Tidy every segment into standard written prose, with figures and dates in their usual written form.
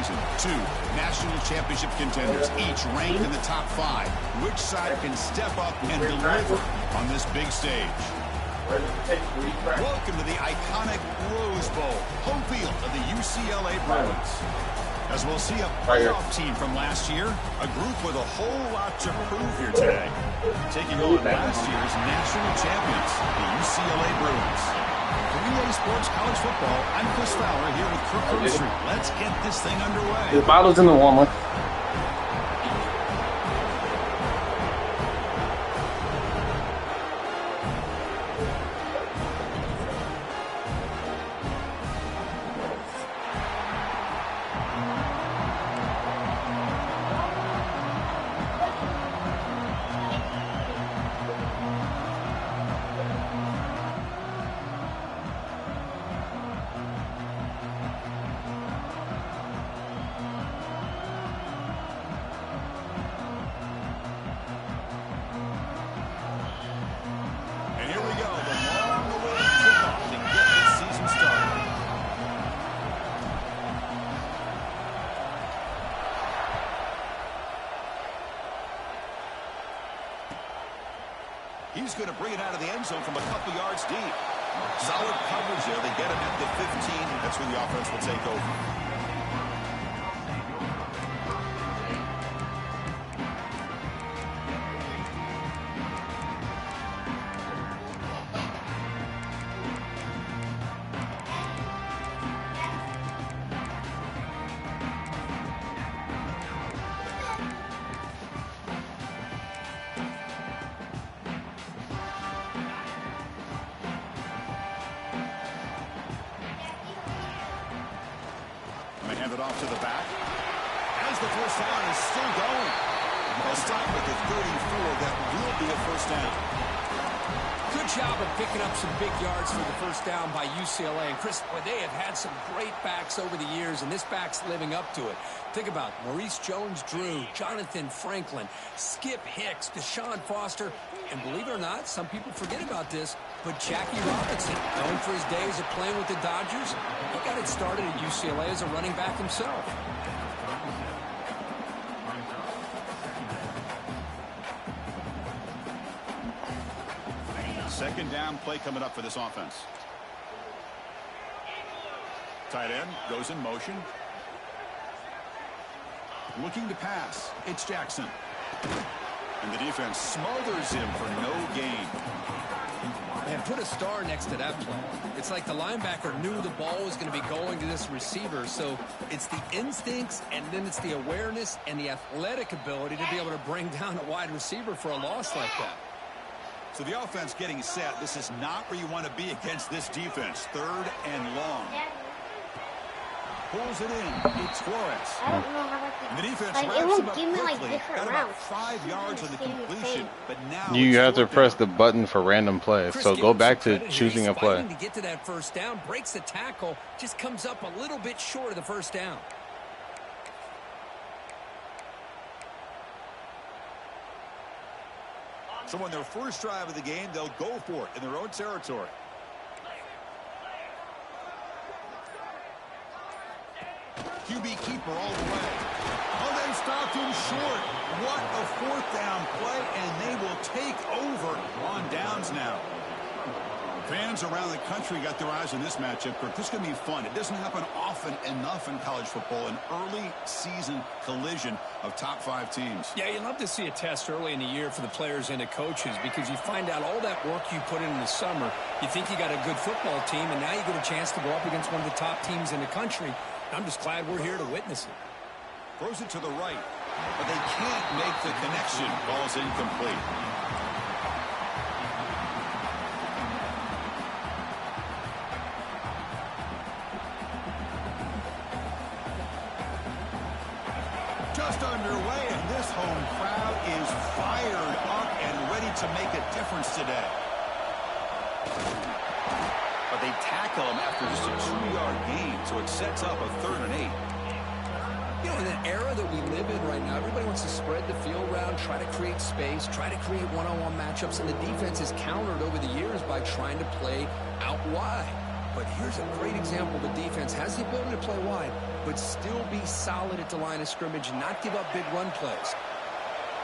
season. Two national championship contenders, each ranked in the top 5. Which side can step up and deliver on this big stage? Welcome to the iconic Rose Bowl, home field of the UCLA Bruins. As we'll see a playoff team from last year, a group with a whole lot to prove here today. Taking on last year's national champions, the UCLA Bruins. For EA Sports College Football, I'm Chris Fowler here with Kirk Grocery. Let's get this thing underway. The bottle's in the warmer. He's going to bring it out of the end zone from a couple yards deep. Solid coverage there. They get him at the 15. That's where the offense will take over. Hand it off to the back. As the first down is still going. They'll stop at the 34. That will be a first down. Good job of picking up some big yards for the first down by UCLA. And Chris, boy, they have had some great backs over the years, and this back's living up to it. Think about Maurice Jones-Drew, Jonathan Franklin, Skip Hicks, Deshaun Foster, and believe it or not, some people forget about this, but Jackie Robinson, known for his days of playing with the Dodgers, he got it started at UCLA as a running back himself. Second down play coming up for this offense. Tight end goes in motion. Looking to pass. It's Jackson. And the defense smothers him for no gain. And put a star next to that play. It's like the linebacker knew the ball was going to be going to this receiver, so it's the instincts and then it's the awareness and the athletic ability to be able to bring down a wide receiver for a loss like that. So the offense getting set. This is not where you want to be against this defense. Third and long. Pulls it in. It's Strawhats. I don't know how And the defense like, wraps him up give me, like, quickly. different Got about routes. 5 yards on the completion, but now You it's have to fourth press down. the button for random plays. Chris, So give go him back some to credit here. choosing He's a play. fighting to get to that first down, breaks the tackle, just comes up a little bit short of the first down. So on their first drive of the game, they'll go for it in their own territory. QB keeper all the way. Oh, they stopped him short. What a fourth down play, and they will take over on downs now. Fans around the country got their eyes on this matchup. This is going to be fun. It doesn't happen often enough in college football, an early season collision of top 5 teams. Yeah, you love to see a test early in the year for the players and the coaches because you find out all that work you put in the summer. You think you got a good football team, and now you get a chance to go up against one of the top teams in the country. I'm just glad we're here to witness it. Throws it to the right, but they can't make the connection. Ball's incomplete. Just underway, and this home crowd is fired up and ready to make a difference today. But they tackle him after just a 2-yard gain, so it sets up a 3rd and 8. You know, in the era that we live in right now, everybody wants to spread the field around, try to create space, try to create one-on-one matchups, and the defense is countered over the years by trying to play out wide. But here's a great example. The defense has the ability to play wide, but still be solid at the line of scrimmage and not give up big run plays.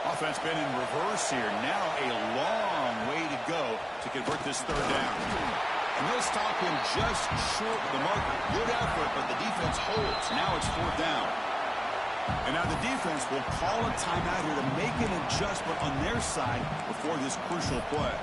Offense been in reverse here. Now a long way to go to convert this third down. And they'll stop him just short of the marker. Good effort, but the defense holds. Now it's fourth down. And now the defense will call a timeout here to make an adjustment on their side before this crucial play.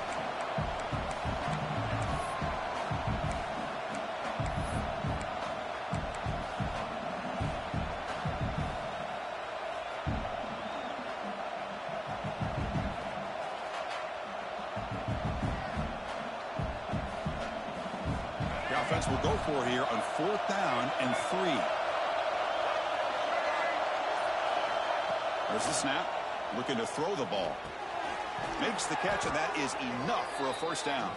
The offense will go for it here on fourth down and 3. There's the snap. Looking to throw the ball. Makes the catch, and that is enough for a first down.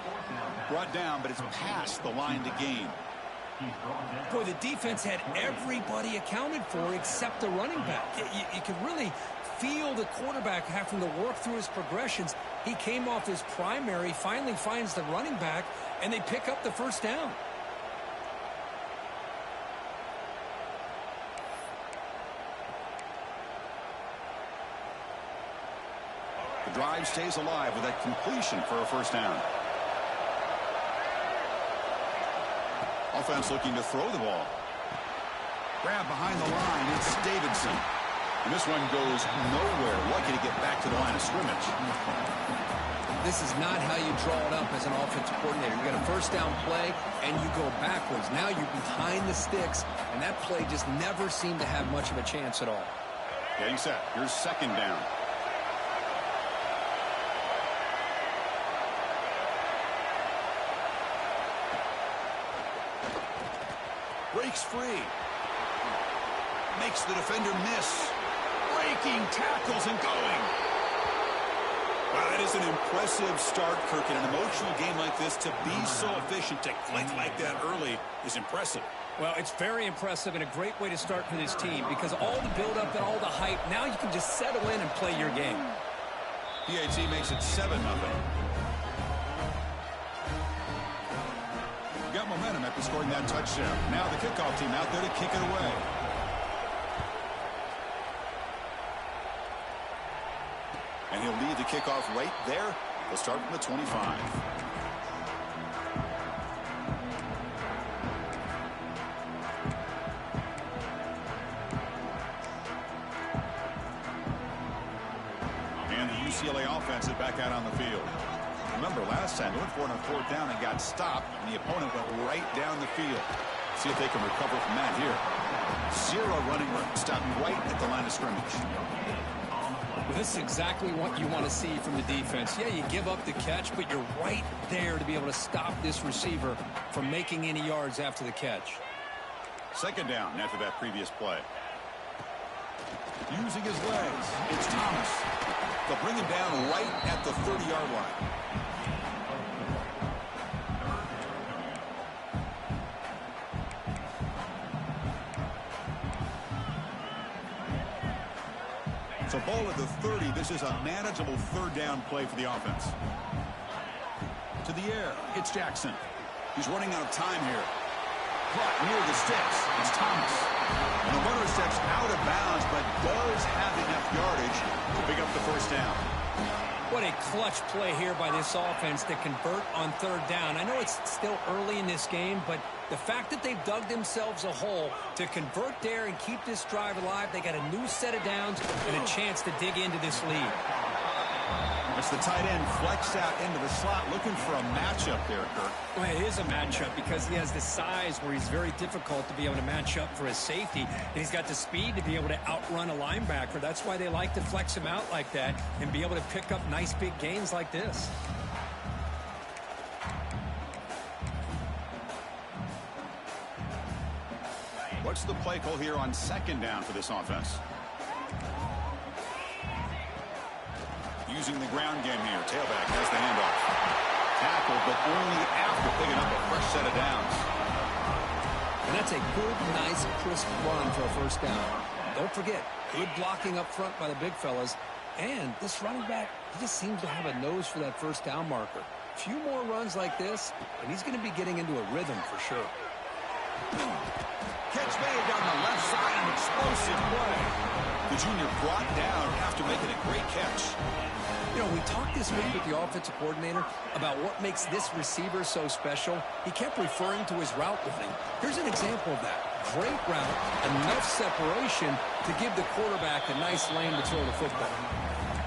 Brought down, but it's past the line to gain. Boy, the defense had everybody accounted for except the running back. You could really feel the quarterback having to work through his progressions. He came off his primary, finally finds the running back, and they pick up the first down. The drive stays alive with that completion for a first down. Offense looking to throw the ball. Grab behind the line. It's Davidson. And this one goes nowhere. Lucky to get back to the line of scrimmage. This is not how you draw it up as an offensive coordinator. You got a first down play, and you go backwards. Now you're behind the sticks, and that play just never seemed to have much of a chance at all. Getting set. Here's second down. Breaks free. Makes the defender miss. Breaking tackles and going. Wow, that is an impressive start, Kirk. In an emotional game like this, to be so efficient, to click like that early is impressive. Well, it's very impressive and a great way to start for this team because all the build-up and all the hype, now you can just settle in and play your game. PAT makes it 7-0. Got momentum after scoring that touchdown. Now the kickoff team out there to kick it away. And he'll lead the kickoff right there. They'll start from the 25. And the UCLA offense is back out on the field. Remember, last time they went for it on fourth down and got stopped, and the opponent went right down the field. See if they can recover from that here. 0 running room. Stopped right at the line of scrimmage. Well, this is exactly what you want to see from the defense. Yeah, you give up the catch, but you're right there to be able to stop this receiver from making any yards after the catch. Second down after that previous play. Using his legs, it's Thomas. They'll bring him down right at the 30-yard line. So ball at the 30. This is a manageable third down play for the offense. To the air. It's Jackson. He's running out of time here. Caught near the sticks. It's Thomas. And the runner steps out of bounds, but does have enough yardage to pick up the first down. What a clutch play here by this offense to convert on third down. I know it's still early in this game, but the fact that they've dug themselves a hole to convert there and keep this drive alive, they got a new set of downs and a chance to dig into this lead. It's the tight end flexed out into the slot, looking for a matchup there, Kirk. Well, it is a matchup because he has the size where he's very difficult to be able to match up for his safety. And he's got the speed to be able to outrun a linebacker. That's why they like to flex him out like that and be able to pick up nice big gains like this. What's the play call here on second down for this offense? Using the ground game here. Tailback has the handoff. Tackled, but only after picking up a fresh set of downs. And that's a good, nice, crisp run for a first down. Don't forget, good blocking up front by the big fellas. And this running back, he just seems to have a nose for that first down marker. A few more runs like this, and he's going to be getting into a rhythm for sure. Catch made down the left side, an explosive play. The junior brought down after making a great catch. You know, we talked this week with the offensive coordinator about what makes this receiver so special. He kept referring to his route running. Here's an example of that. Great route, enough separation to give the quarterback a nice lane to throw the football.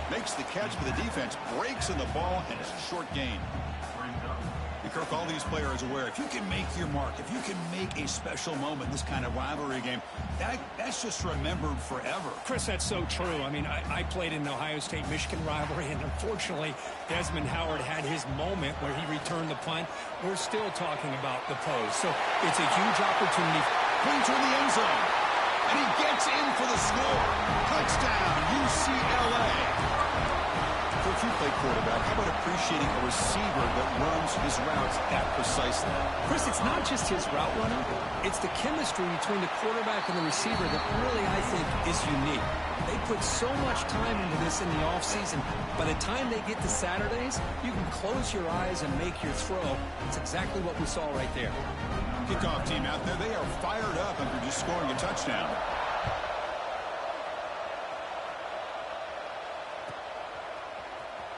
Makes the catch for the defense, breaks in the ball, and it's a short gain. And Kirk, all these players aware, if you can make your mark, if you can make a special moment in this kind of rivalry game, that's just remembered forever. Chris, that's so true. I mean, I played in the Ohio State-Michigan rivalry, and unfortunately, Desmond Howard had his moment where he returned the punt. We're still talking about the pose. So it's a huge opportunity. Pointer in the end zone. And he gets in for the score. Touchdown, UCLA. If you play quarterback, how about appreciating a receiver that runs his routes that precisely? Chris, it's not just his route running. It's the chemistry between the quarterback and the receiver that really, I think, is unique. They put so much time into this in the offseason. By the time they get to Saturdays, you can close your eyes and make your throw. It's exactly what we saw right there. Kickoff team out there, they are fired up after just scoring a touchdown.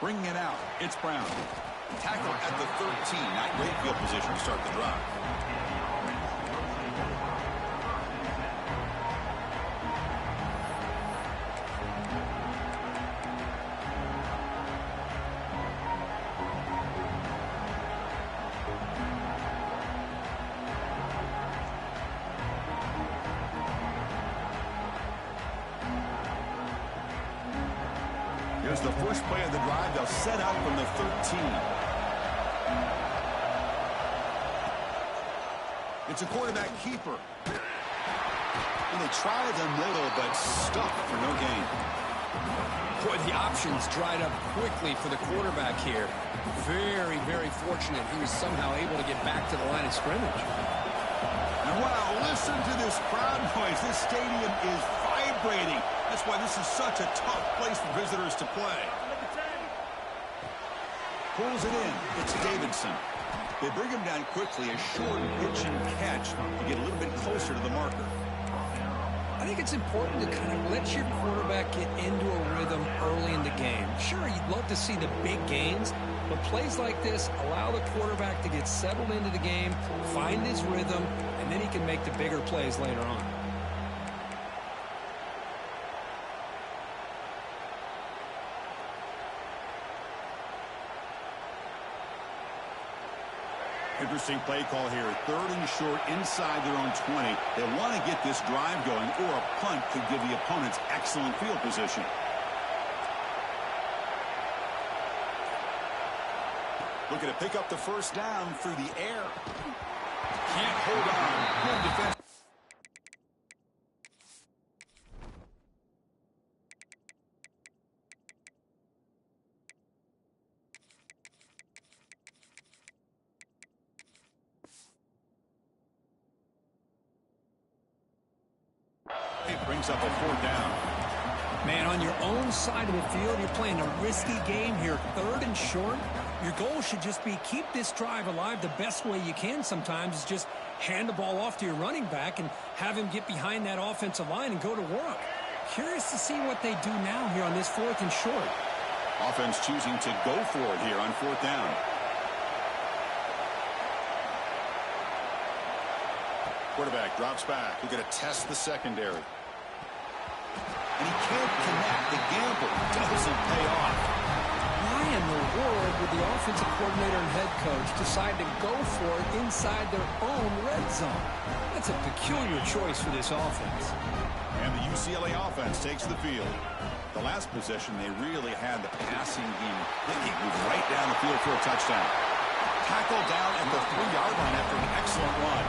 Bringing it out, it's Brown. Tackle at the 13, not great field position to start the drive. Here's the first play of the drive. They'll set up from the 13. It's a quarterback keeper. And they try the middle, but stuck for no gain. Boy, the options dried up quickly for the quarterback here. Very, very fortunate he was somehow able to get back to the line of scrimmage. And wow, listen to this crowd noise. This stadium is vibrating. That's why this is such a tough place for visitors to play. Pulls it in. It's Davidson. They bring him down quickly. A short pitch and catch to get a little bit closer to the marker. I think it's important to kind of let your quarterback get into a rhythm early in the game. Sure, you'd love to see the big gains, but plays like this allow the quarterback to get settled into the game, find his rhythm, and then he can make the bigger plays later on. Interesting play call here. 3rd and short inside their own 20. They want to get this drive going, or a punt could give the opponents excellent field position. Looking to pick up the first down through the air. Can't hold on. Good defense. It brings up a 4th down. Man, on your own side of the field, you're playing a risky game here. 3rd and short. Your goal should just be keep this drive alive the best way you can sometimes is just hand the ball off to your running back and have him get behind that offensive line and go to work. Curious to see what they do now here on this 4th and short. Offense choosing to go for it here on 4th down. Quarterback drops back. We're going to test the secondary. And he can't connect. The gamble doesn't pay off. Why in the world would the offensive coordinator and head coach decide to go for it inside their own red zone? That's a peculiar choice for this offense. And the UCLA offense takes the field. The last possession, they really had the passing game. They moved right down the field for a touchdown. Tackled down at the 3-yard line after an excellent run.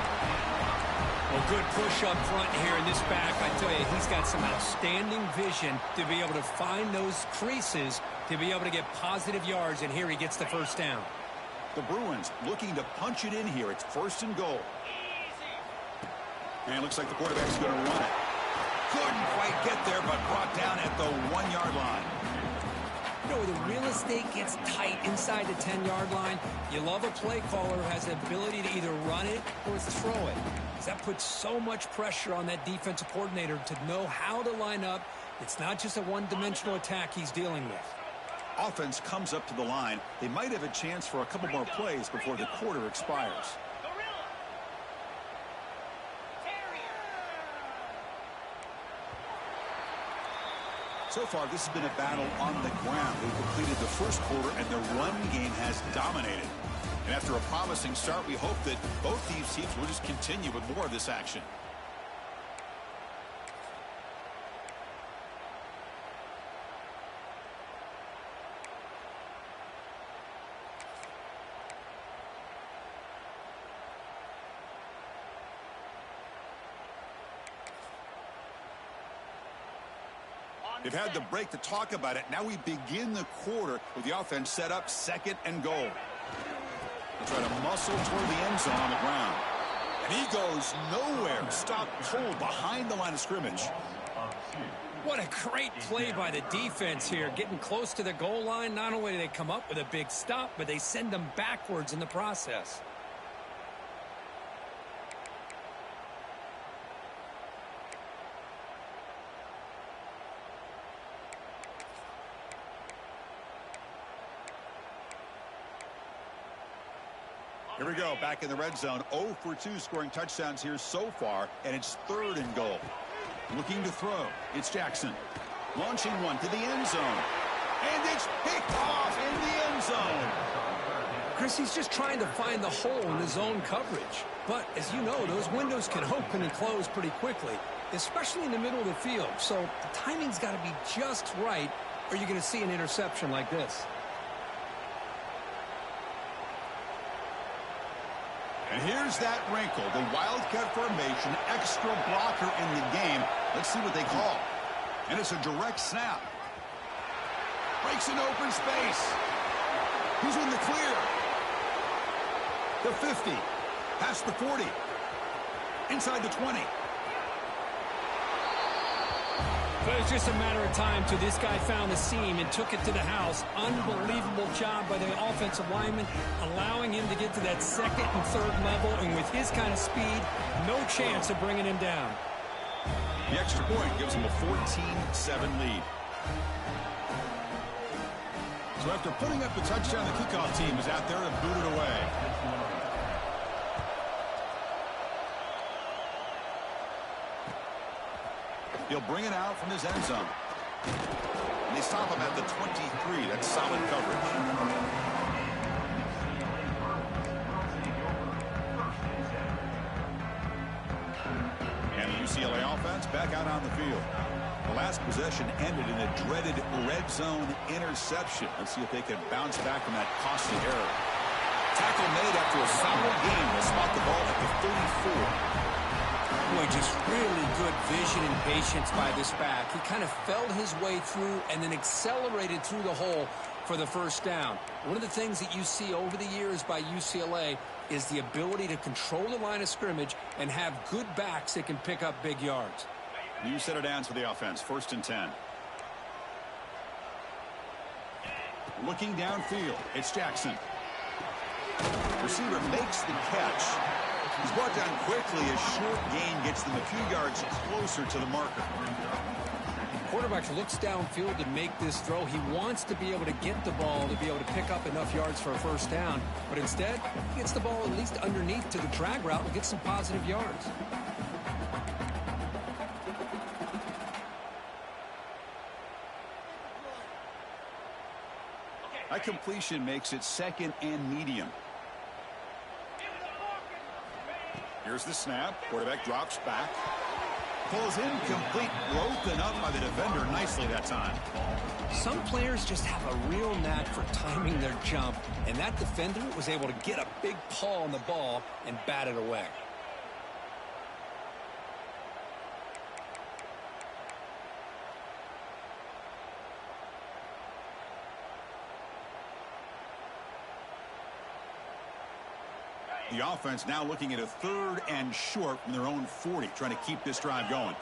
Well, good push up front here in this back. I tell you, he's got some outstanding vision to be able to find those creases, to be able to get positive yards, and here he gets the first down. The Bruins looking to punch it in here. It's 1st and goal. And it looks like the quarterback's going to run it. Couldn't quite get there, but brought down at the 1-yard line. You know, where the real estate gets tight inside the 10-yard line, you love a play caller who has the ability to either run it or throw it. Because that puts so much pressure on that defensive coordinator to know how to line up. It's not just a one-dimensional attack he's dealing with. Offense comes up to the line. They might have a chance for a couple more plays before the quarter expires. So far, this has been a battle on the ground. They've completed the first quarter, and the run game has dominated. And after a promising start, we hope that both these teams will just continue with more of this action. They've had the break to talk about it. Now we begin the quarter with the offense set up, 2nd and goal. They'll try to muscle toward the end zone on the ground. And he goes nowhere. Stopped cold behind the line of scrimmage. What a great play by the defense here. Getting close to the goal line, not only do they come up with a big stop, but they send them backwards in the process. Here we go, back in the red zone. 0 for 2 scoring touchdowns here so far, and it's 3rd and goal. Looking to throw. It's Jackson. Launching one to the end zone. And it's picked off in the end zone. Chris, he's just trying to find the hole in his own coverage. But, as you know, those windows can open and close pretty quickly, especially in the middle of the field. So the timing's got to be just right, or you're going to see an interception like this. And here's that wrinkle, the wildcat formation, extra blocker in the game. Let's see what they call. And it's a direct snap. Breaks an open space. Who's in the clear? The 50. Past the 40. Inside the 20. But it was just a matter of time till this guy found the seam and took it to the house. Unbelievable job by the offensive lineman, allowing him to get to that 2nd and 3rd level. And with his kind of speed, no chance of bringing him down. The extra point gives him a 14-7 lead. So after putting up the touchdown, the kickoff team is out there to boot it away. He'll bring it out from his end zone. And they stop him at the 23. That's solid coverage. And the UCLA offense back out on the field. The last possession ended in a dreaded red zone interception. Let's see if they can bounce back from that costly error. Tackle made after a solid game. They'll spot the ball at the 34. Boy, just really good vision and patience by this back. He kind of felt his way through and then accelerated through the hole for the first down. One of the things that you see over the years by UCLA is the ability to control the line of scrimmage and have good backs that can pick up big yards. New set of downs for the offense. 1st and 10. Looking downfield, it's Jackson. Receiver makes the catch. He's brought down quickly. A short gain gets them a few yards closer to the marker. Quarterback looks downfield to make this throw. He wants to be able to get the ball to be able to pick up enough yards for a first down. But instead, he gets the ball at least underneath to the drag route and gets some positive yards. That completion makes it 2nd and medium. Here's the snap. Quarterback drops back. Pulls incomplete. Broken up by the defender nicely that time. Some players just have a real knack for timing their jump, and that defender was able to get a big paw on the ball and bat it away. The offense now looking at a 3rd and short from their own 40, trying to keep this drive going.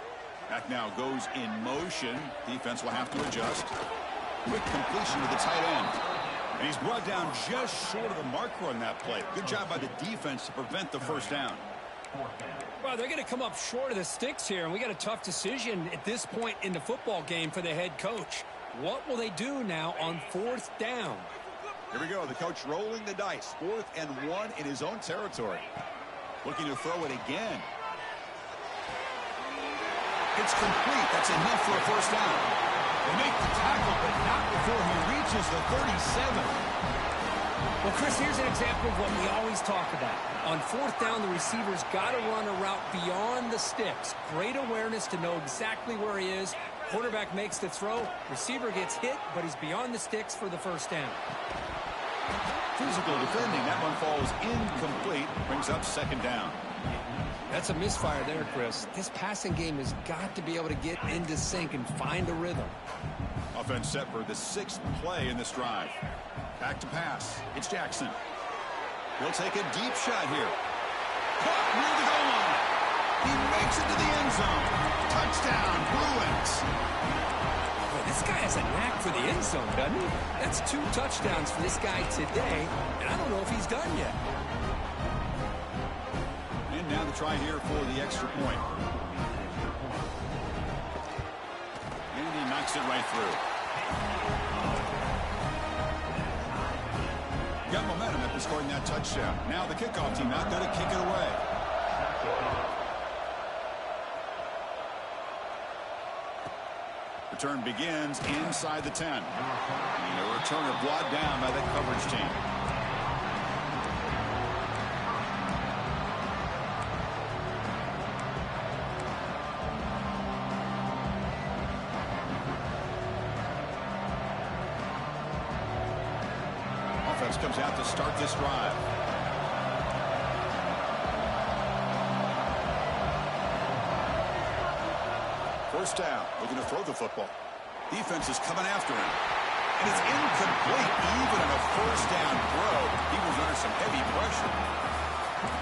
Back now goes in motion. Defense will have to adjust. Quick completion to the tight end. And he's brought down just short of the marker on that play. Good job by the defense to prevent the first down. Well, they're going to come up short of the sticks here, and we got a tough decision at this point in the football game for the head coach. What will they do now on 4th down? Here we go. The coach rolling the dice. 4th and 1 in his own territory. Looking to throw it again. It's complete. That's enough for a first down. They make the tackle, but not before he reaches the 37. Well, Chris, here's an example of what we always talk about. On 4th down, the receiver's got to run a route beyond the sticks. Great awareness to know exactly where he is. Quarterback makes the throw. Receiver gets hit, but he's beyond the sticks for the first down. Physical defending. That one falls incomplete. Brings up 2nd down. That's a misfire there, Chris. This passing game has got to be able to get into sync and find a rhythm. Offense set for the 6th play in this drive. Back to pass. It's Jackson. He'll take a deep shot here. Caught near the goal line. He makes it to the end zone. Touchdown, Bruins. Well, this guy has a knack for the end zone, doesn't he? That's 2 touchdowns for this guy today, and I don't know if he's done yet. And now the try here for the extra point. And he knocks it right through. Got momentum after scoring that touchdown. Now the kickoff team not going to kick it away. Return begins inside the 10. And the returner brought down by that coverage team. Offense comes out to start this drive. First down, looking to throw the football. Defense is coming after him. And it's incomplete. Even on a first down throw, he was under some heavy pressure.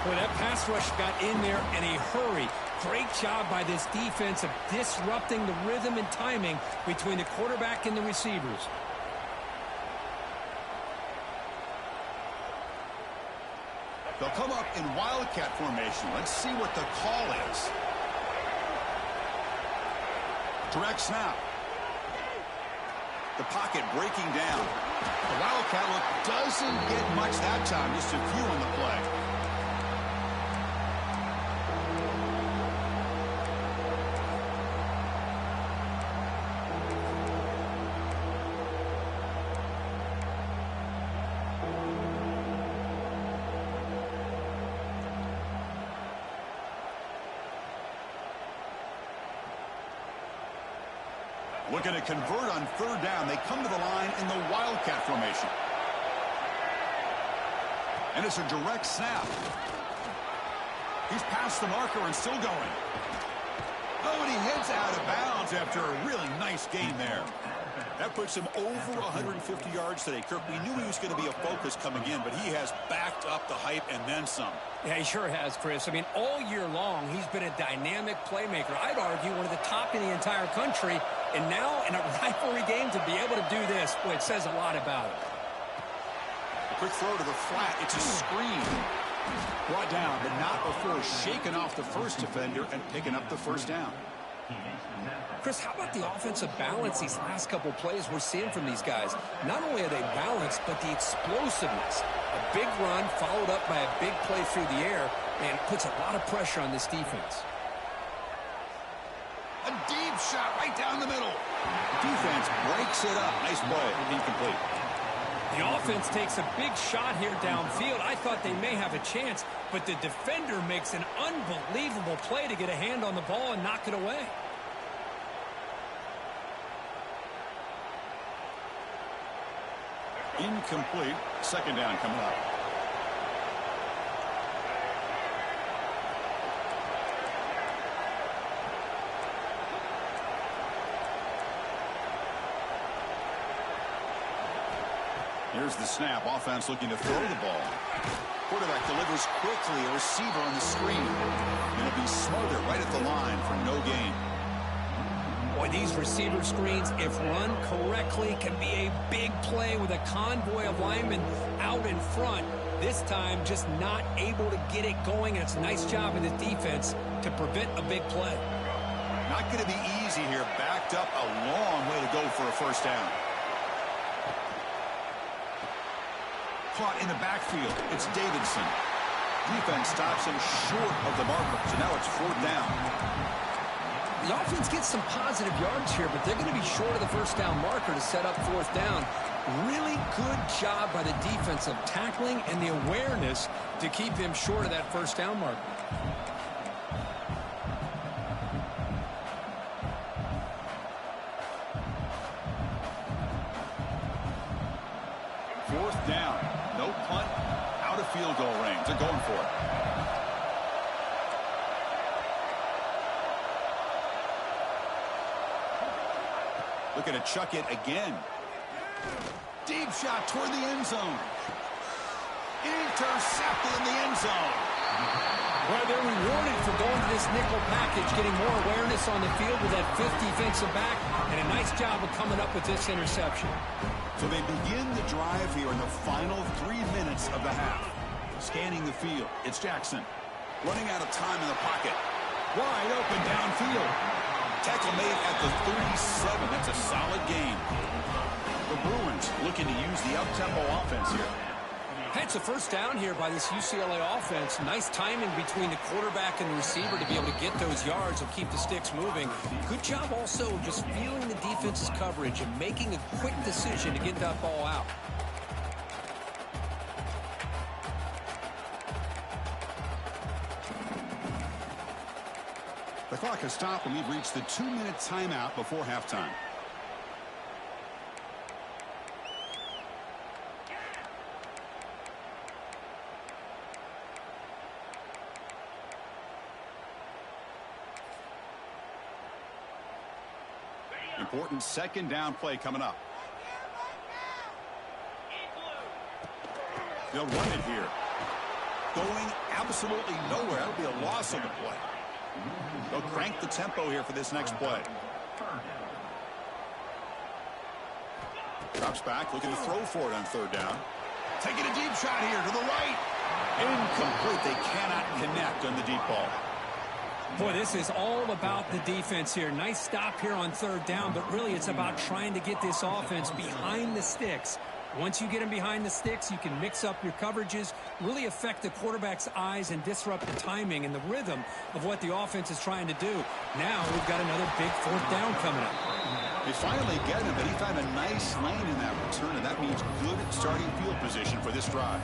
Well, that pass rush got in there in a hurry. Great job by this defense of disrupting the rhythm and timing between the quarterback and the receivers. They'll come up in wildcat formation. Let's see what the call is. Direct snap. The pocket breaking down. The wildcat look doesn't get much that time. Just a few on the play. Looking to convert on 3rd down. They come to the line in the wildcat formation. And it's a direct snap. He's past the marker and still going. Oh, and he heads out of bounds after a really nice gain there. That puts him over 150 yards today. Kirk, we knew he was going to be a focus coming in, but he has backed up the hype and then some. Yeah, he sure has, Chris. I mean, all year long, he's been a dynamic playmaker. I'd argue one of the top in the entire country. And now, in a rivalry game, to be able to do this, boy, it says a lot about it. A quick throw to the flat. It's a screen. Brought down, but not before shaking off the first defender and picking up the first down. Chris, how about the offensive balance these last couple plays we're seeing from these guys? Not only are they balanced, but the explosiveness. A big run followed up by a big play through the air, and puts a lot of pressure on this defense. A deep shot right down the middle. Defense breaks it up. Nice play. Incomplete. The offense takes a big shot here downfield. I thought they may have a chance, but the defender makes an unbelievable play to get a hand on the ball and knock it away. Incomplete. 2nd down coming up. Here's the snap. Offense looking to throw the ball. Quarterback delivers quickly. A receiver on the screen. Going to be smothered right at the line for no gain. Boy, these receiver screens, if run correctly, can be a big play with a convoy of linemen out in front. This time, just not able to get it going. It's a nice job in the defense to prevent a big play. Not going to be easy here. Backed up a long way to go for a first down. Caught in the backfield. It's Davidson. Defense stops him short of the marker. So now it's 4th down. The offense gets some positive yards here, but they're going to be short of the first down marker to set up 4th down. Really good job by the defense of tackling and the awareness to keep him short of that first down marker. Fourth down. No punt. Out of field goal range. They're going for it. Looking to chuck it again. Deep shot toward the end zone. Intercepted in the end zone. Well, they're rewarded for going to this nickel package, getting more awareness on the field with that 5th defensive back, and a nice job of coming up with this interception. So they begin the drive here in the final 3 minutes of the half. Scanning the field, it's Jackson. Running out of time in the pocket. Wide open downfield. Tackle made at the 37. That's a solid gain. The Bruins looking to use the up-tempo offense here. It's a first down here by this UCLA offense. Nice timing between the quarterback and the receiver to be able to get those yards and keep the sticks moving. Good job also of just feeling the defense's coverage and making a quick decision to get that ball out. The clock has stopped and we've reached the 2-minute timeout before halftime. Important 2nd down play coming up. They'll run it here. Going absolutely nowhere. That'll be a loss of the play. They'll crank the tempo here for this next play. Drops back, looking to throw for it on 3rd down. Taking a deep shot here to the right. Incomplete. They cannot connect on the deep ball. Boy, this is all about the defense here. Nice stop here on 3rd down, but really it's about trying to get this offense behind the sticks. Once you get them behind the sticks, you can mix up your coverages, really affect the quarterback's eyes and disrupt the timing and the rhythm of what the offense is trying to do. Now we've got another big 4th down coming up. They finally get him, but he found a nice lane in that return, and that means good starting field position for this drive.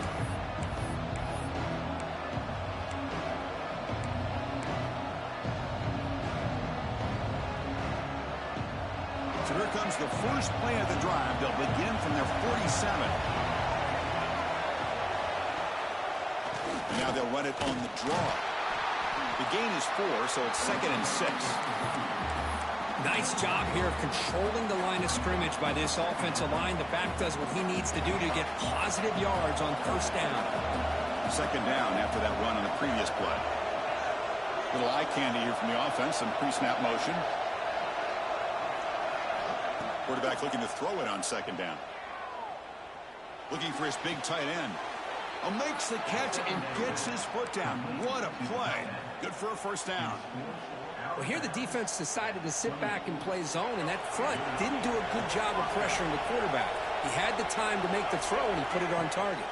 So here comes the first play of the drive. They'll begin from their 47. And now they'll run it on the draw. The gain is 4, so it's 2nd and 6. Nice job here of controlling the line of scrimmage by this offensive line. The back does what he needs to do to get positive yards on 1st down. 2nd down after that run on the previous play. Little eye candy here from the offense. Some pre-snap motion. Quarterback looking to throw it on 2nd down. Looking for his big tight end. Makes the catch and gets his foot down. What a play. Good for a 1st down. Well, here the defense decided to sit back and play zone, and that front didn't do a good job of pressuring the quarterback. He had the time to make the throw, and he put it on target.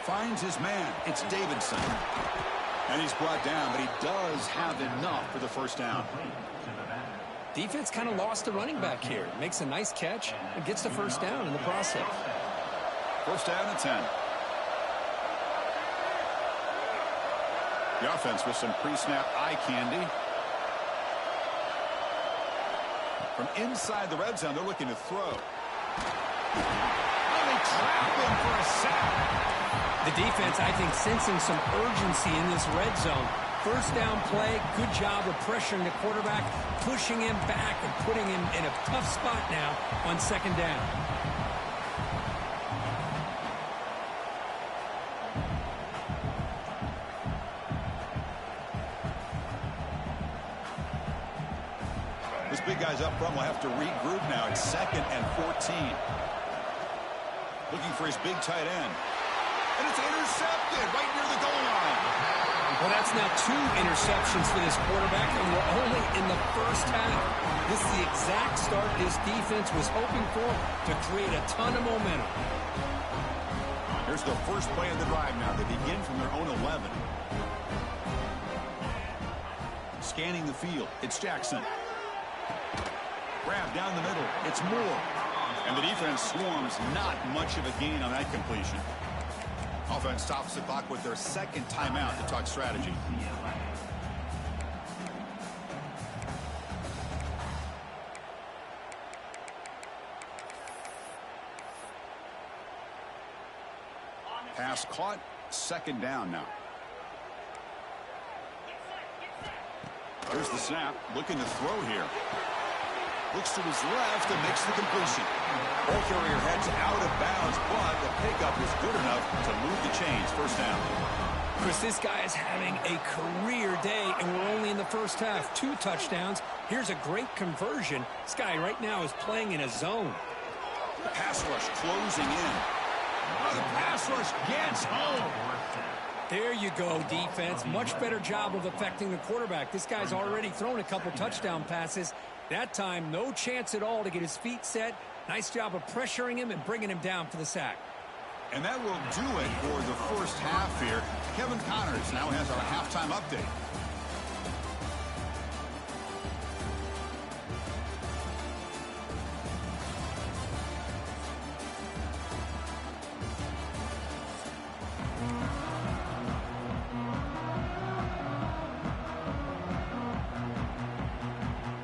Finds his man. It's Davidson. And he's brought down, but he does have enough for the 1st down. Defense kind of lost the running back here. Makes a nice catch and gets the 1st down in the process. 1st down and 10. The offense with some pre-snap eye candy. From inside the red zone, they're looking to throw. And they trap him for a sack. The defense, I think, sensing some urgency in this red zone. 1st down play, good job of pressuring the quarterback, pushing him back and putting him in a tough spot now on 2nd down. Those big guys up front will have to regroup now. It's 2nd and 14. Looking for his big tight end. And it's intercepted right near the goal line. Well, that's now 2 interceptions for this quarterback, and we're only in the first half. This is the exact start this defense was hoping for to create a ton of momentum. Here's the first play of the drive now. They begin from their own 11. Scanning the field. It's Jackson. Grab down the middle. It's Moore. And the defense swarms. Not much of a gain on that completion. Offense stops the clock with their 2nd timeout to talk strategy. Pass caught. 2nd down now. There's the snap. Looking to throw here. Looks to his left and makes the completion. Ball carrier heads out of bounds, but the pickup is good enough to move the chains. First down. Chris, this guy is having a career day, and we're only in the first half. 2 touchdowns. Here's a great conversion. This guy right now is playing in a zone. The pass rush closing in. Oh, the pass rush gets home. There you go, defense. Much better job of affecting the quarterback. This guy's already thrown a couple touchdown passes. That time, no chance at all to get his feet set. Nice job of pressuring him and bringing him down for the sack. And that will do it for the first half here. Kevin Connors now has our halftime update.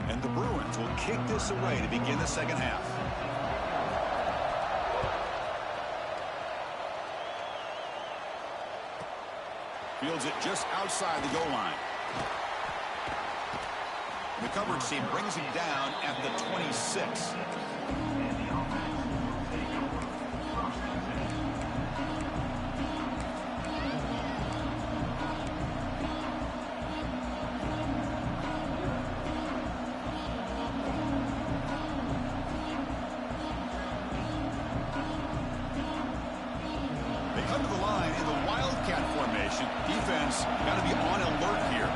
And the Bruins will kick this away to begin the second half. Fields it just outside the goal line. The coverage team brings him down at the 26. They come to the line in the Wildcat formation. Defense got to be on alert here.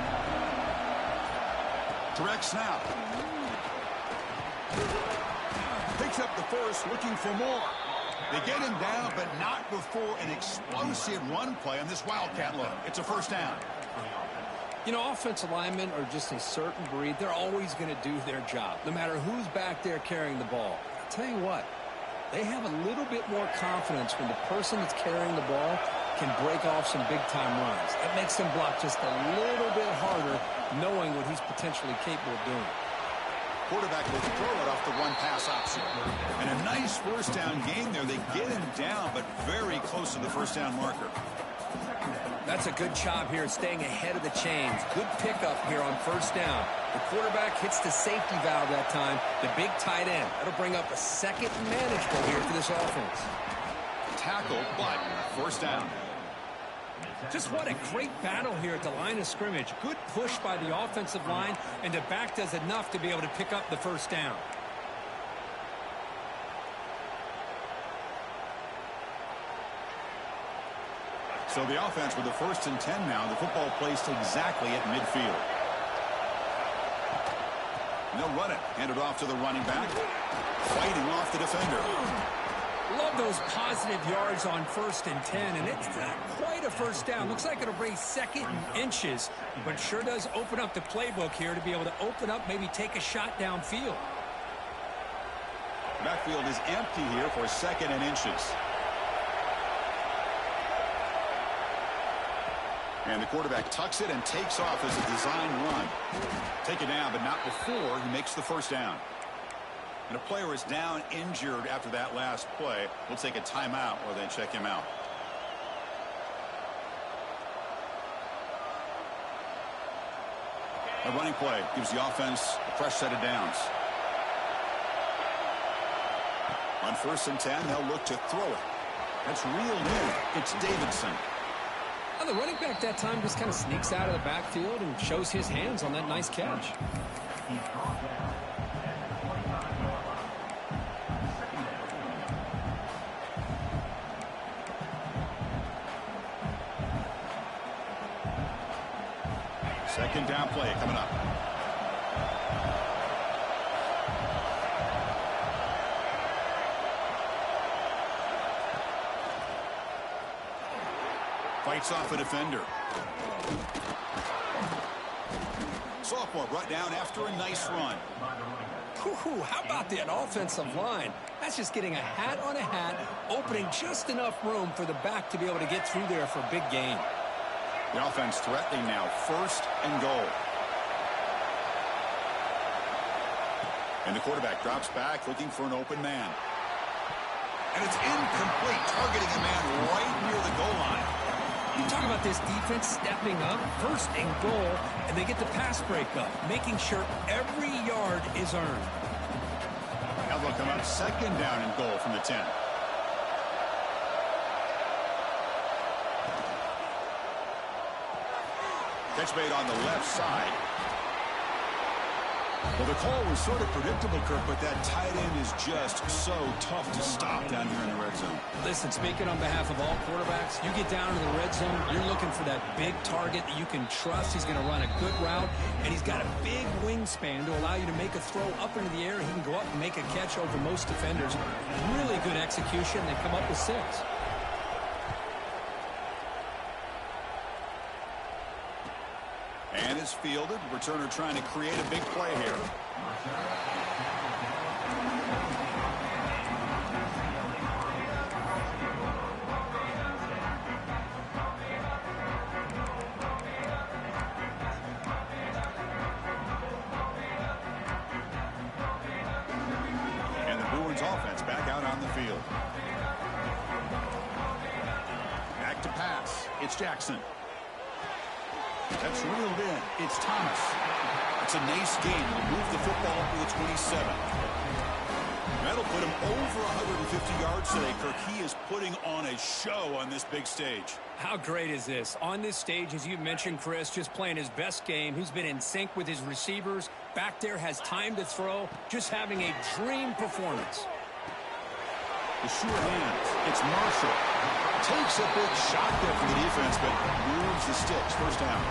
Direct snap. Picks up the first, looking for more. They get him down, but not before an explosive run play on this Wildcat look. It's a first down. You know, offensive linemen are just a certain breed. They're always going to do their job, no matter who's back there carrying the ball. I'll tell you what, they have a little bit more confidence when the person that's carrying the ball can break off some big-time runs. It makes them block just a little bit harder, knowing what he's potentially capable of doing. Quarterback will throw it off the one-pass option. And a nice first-down game there. They get him down, but very close to the first-down marker. That's a good job here, staying ahead of the chains. Good pickup here on first down. The quarterback hits the safety valve that time. The big tight end. That'll bring up a second manageable here for this offense. Tackle, but first down. Just what a great battle here at the line of scrimmage. Good push by the offensive line, and the back does enough to be able to pick up the first down. So the offense with the 1st and 10 now. The football placed exactly at midfield. And they'll run it. Hand it off to the running back. Fighting off the defender. Love those positive yards on 1st and 10, and it's not quite a first down. Looks like it'll bring 2nd and inches, but sure does open up the playbook here to be able to open up, maybe take a shot downfield. Backfield is empty here for 2nd and inches. And the quarterback tucks it and takes off as a design run. Take it down, but not before he makes the first down. And a player is down injured after that last play. We'll take a timeout or then check him out. A running play gives the offense a fresh set of downs. On 1st and 10, they'll look to throw it. That's real new. It's Davidson. Now the running back that time just kind of sneaks out of the backfield and shows his hands on that nice catch. Second down play coming up. Fights off a defender. Sophomore brought down after a nice run. How about that offensive line? That's just getting a hat on a hat, opening just enough room for the back to be able to get through there for a big gain. The offense threatening now, 1st and goal. And the quarterback drops back, looking for an open man. And it's incomplete, targeting a man right near the goal line. You talk about this defense stepping up, 1st and goal, and they get the pass breakup, making sure every yard is earned. Now they'll come up 2nd down and goal from the 10. Catch made on the left side. Well, the call was sort of predictable, Kirk, but that tight end is just so tough to stop down here in the red zone. Listen, speaking on behalf of all quarterbacks, you get down to the red zone, you're looking for that big target that you can trust. He's going to run a good route, and he's got a big wingspan to allow you to make a throw up into the air. He can go up and make a catch over most defenders. Really good execution. They come up with 6. And it's fielded. Returner trying to create a big play here. And the Bruins offense back out on the field. Back to pass. It's Jackson. That's reeled in. It's Thomas. It's a nice game. He'll move the football up to the 27. That'll put him over 150 yards today, Kirk. He is putting on a show on this big stage. How great is this? On this stage, as you mentioned, Chris, just playing his best game. He's been in sync with his receivers. Back there, has time to throw. Just having a dream performance. The sure hands. It's Marshall. Takes a big shot there from the defense, but moves the sticks. 1st down.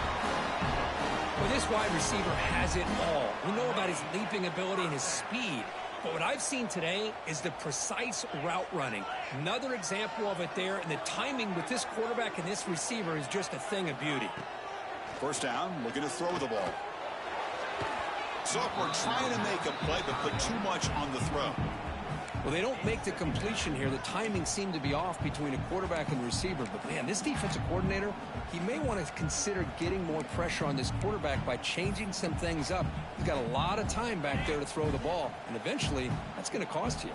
Well, this wide receiver has it all. We know about his leaping ability and his speed. But what I've seen today is the precise route running. Another example of it there, and the timing with this quarterback and this receiver is just a thing of beauty. 1st down, looking to throw the ball. Sophomore trying to make a play, but put too much on the throw. Well, they don't make the completion here. The timing seemed to be off between a quarterback and receiver. But, man, this defensive coordinator, he may want to consider getting more pressure on this quarterback by changing some things up. He's got a lot of time back there to throw the ball. And eventually, that's going to cost you.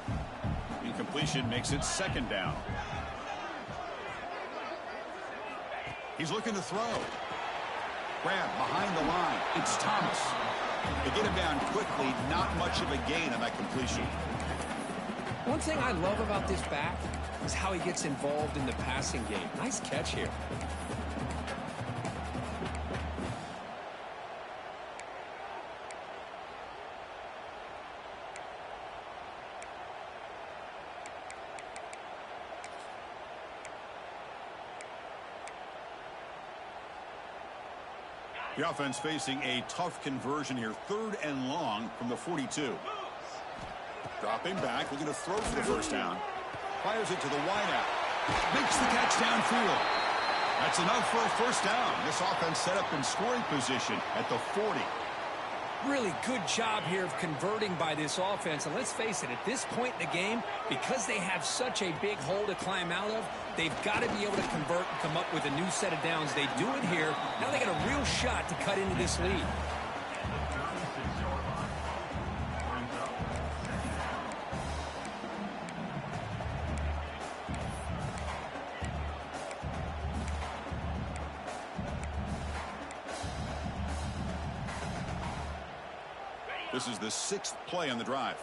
Incompletion makes it 2nd down. He's looking to throw. Grab behind the line. It's Thomas. They get him down quickly. Not much of a gain on that completion. One thing I love about this back is how he gets involved in the passing game. Nice catch here. The offense facing a tough conversion here. 3rd and long from the 42. Dropping back, looking to throw for the 1st down. Fires it to the wideout. Makes the catch downfield. That's enough for a 1st down. This offense set up in scoring position at the 40. Really good job here of converting by this offense. And let's face it, at this point in the game, because they have such a big hole to climb out of, they've got to be able to convert and come up with a new set of downs. They do it here. Now they got a real shot to cut into this lead. This is the 6th play on the drive.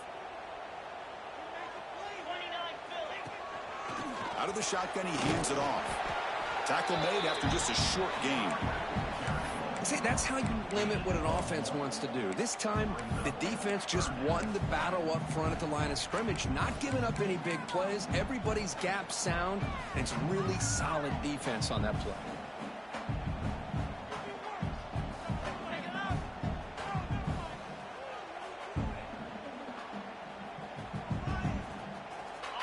Out of the shotgun, he hands it off. Tackle made after just a short gain. See, that's how you limit what an offense wants to do. This time, the defense just won the battle up front at the line of scrimmage, not giving up any big plays. Everybody's gap sound, and it's really solid defense on that play.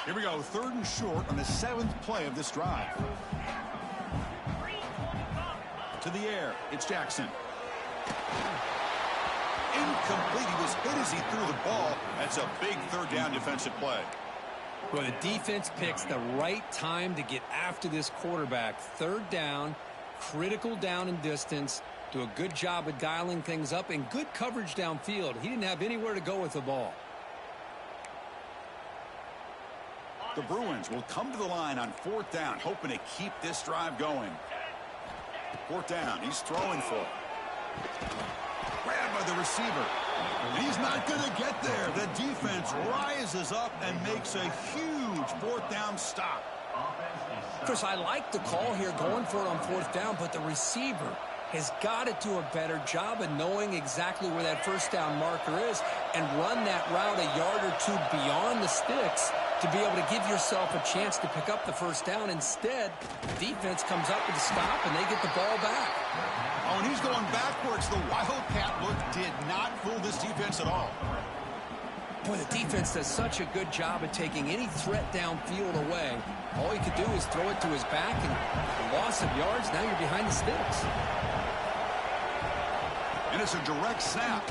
Here we go, 3rd and short on the 7th play of this drive. To the air, it's Jackson. Incomplete. He was hit as he threw the ball. That's a big 3rd down defensive play. Well, the defense picks the right time to get after this quarterback. 3rd down, critical down and distance. Do a good job of dialing things up and good coverage downfield. He didn't have anywhere to go with the ball. The Bruins will come to the line on 4th down, hoping to keep this drive going. 4th down, he's throwing for it. Grabbed by the receiver. And he's not going to get there. The defense rises up and makes a huge 4th down stop. Chris, I like the call here going for it on 4th down, but the receiver has got to do a better job of knowing exactly where that 1st down marker is and run that route a yard or 2 beyond the sticks to be able to give yourself a chance to pick up the 1st down. Instead, the defense comes up with a stop and they get the ball back. Oh, and he's going backwards. The Wildcat look did not fool this defense at all. Boy, the defense does such a good job of taking any threat downfield away. All he could do is throw it to his back, and the loss of yards, now you're behind the sticks. And it's a direct snap.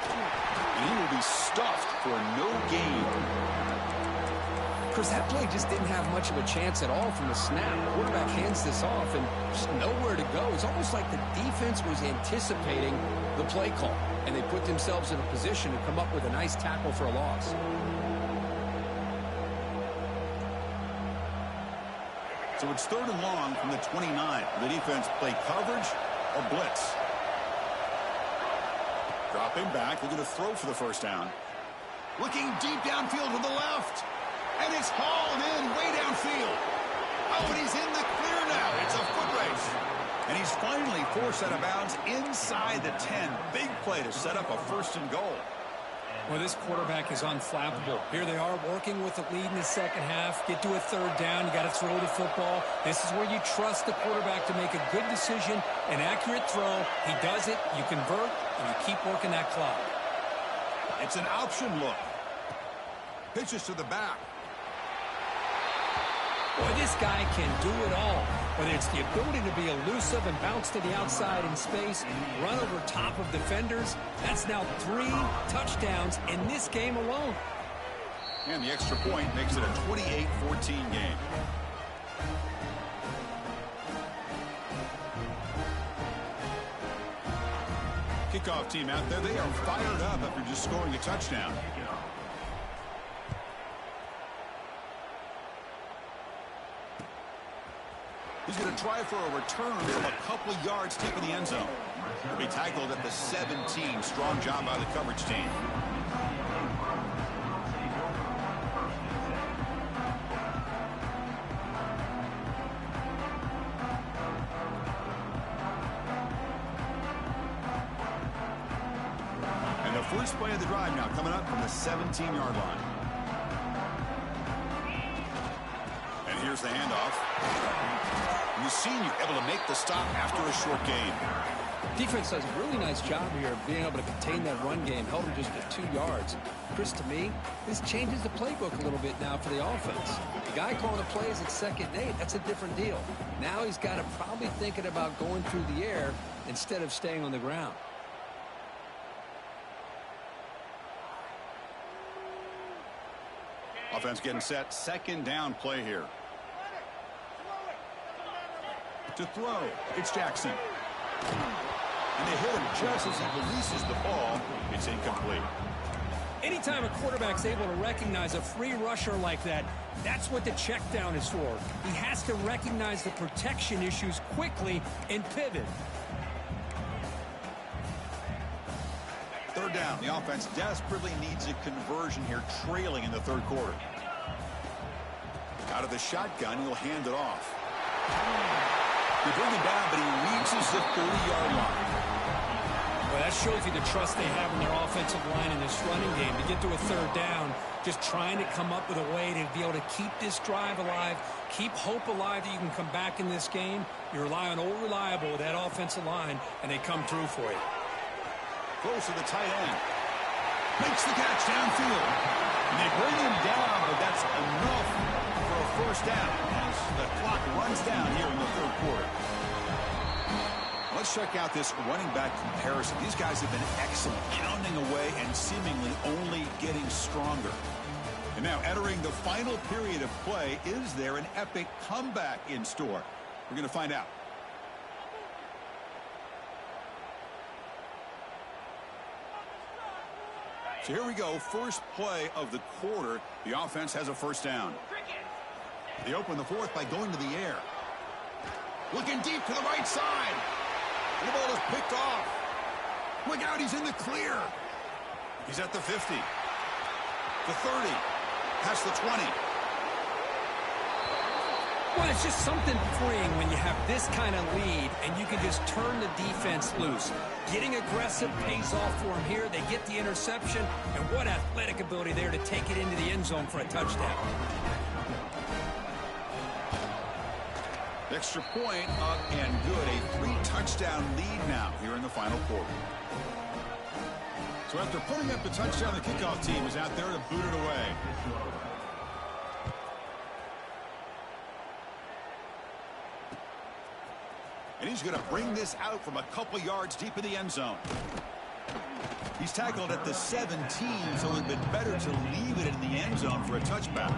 And he will be stuffed for no gain. Chris, that play just didn't have much of a chance at all from the snap. The quarterback hands this off and just nowhere to go. It's almost like the defense was anticipating the play call, and they put themselves in a position to come up with a nice tackle for a loss. So it's 3rd and long from the 29. The defense play coverage or blitz. Dropping back, looking to throw for the 1st down. Looking deep downfield to the left. And it's hauled in way downfield. Oh, and he's in the clear now. It's a foot race. And he's finally forced out of bounds inside the 10. Big play to set up a 1st and goal. Well, this quarterback is unflappable. Here they are working with the lead in the 2nd half. Get to a 3rd down. You got to throw the football. This is where you trust the quarterback to make a good decision, an accurate throw. He does it. You convert, and you keep working that clock. It's an option look. Pitches to the back. Boy, this guy can do it all. Whether it's the ability to be elusive and bounce to the outside in space, run over top of defenders. That's now 3 touchdowns in this game alone. And the extra point makes it a 28-14 game. Kickoff team out there. They are fired up after just scoring a touchdown. He's going to try for a return from a couple of yards deep in the end zone. He'll be tackled at the 17. Strong job by the coverage team. And the first play of the drive now coming up from the 17-yard line. And here's the handoff. You've seen you able to make the stop after a short game. Defense does a really nice job here of being able to contain that run game, held it just at 2 yards. Chris, to me, this changes the playbook a little bit now for the offense. The guy calling the plays at 2nd and 8, that's a different deal. Now he's got to probably thinking about going through the air instead of staying on the ground. Offense getting set. 2nd down play here. To throw, it's Jackson. And they hit him just as he releases the ball. It's incomplete. Anytime a quarterback's able to recognize a free rusher like that, that's what the check down is for. He has to recognize the protection issues quickly and pivot. 3rd down. The offense desperately needs a conversion here, trailing in the 3rd quarter. Out of the shotgun, he'll hand it off. They bring him down, but he reaches the 30-yard line. Well, that shows you the trust they have in their offensive line in this running game. To get to a 3rd down, just trying to come up with a way to be able to keep this drive alive, keep hope alive that you can come back in this game. You rely on old reliable with that offensive line, and they come through for you. Close to the tight end. Makes the catch downfield. And they bring him down, but that's enough for a first down as the clock runs down here in the third quarter. Let's check out this running back comparison. These guys have been excellent, pounding away and seemingly only getting stronger. And now entering the final period of play, is there an epic comeback in store? We're going to find out. So here we go, first play of the quarter. The offense has a first down. They open the fourth by going to the air. Looking deep to the right side. The ball is picked off. Look out, he's in the clear. He's at the 50. The 30. Past the 20. Well, it's just something freeing when you have this kind of lead and you can just turn the defense loose. Getting aggressive pays off for them here. They get the interception, and what athletic ability there to take it into the end zone for a touchdown. Extra point up and good. A 3-touchdown lead now here in the final quarter. So after putting up the touchdown, the kickoff team is out there to boot it away. And he's going to bring this out from a couple yards deep in the end zone. He's tackled at the 17, so it would have been better to leave it in the end zone for a touchback.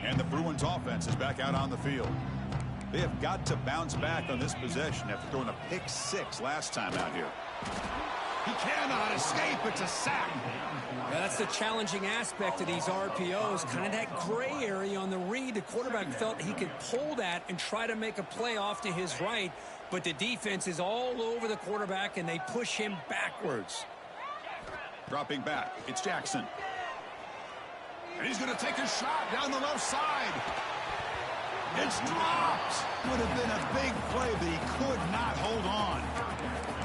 And the Bruins offense is back out on the field. They have got to bounce back on this possession after throwing a pick 6 last time out here. He cannot escape. It's a sack. Yeah, that's the challenging aspect of these RPOs, kind of that gray area on the read. The quarterback felt he could pull that and try to make a play off to his right, but the defense is all over the quarterback, and they push him backwards. Dropping back, it's Jackson. And he's going to take a shot down the left side. It's dropped. Would have been a big play, but he could not hold on.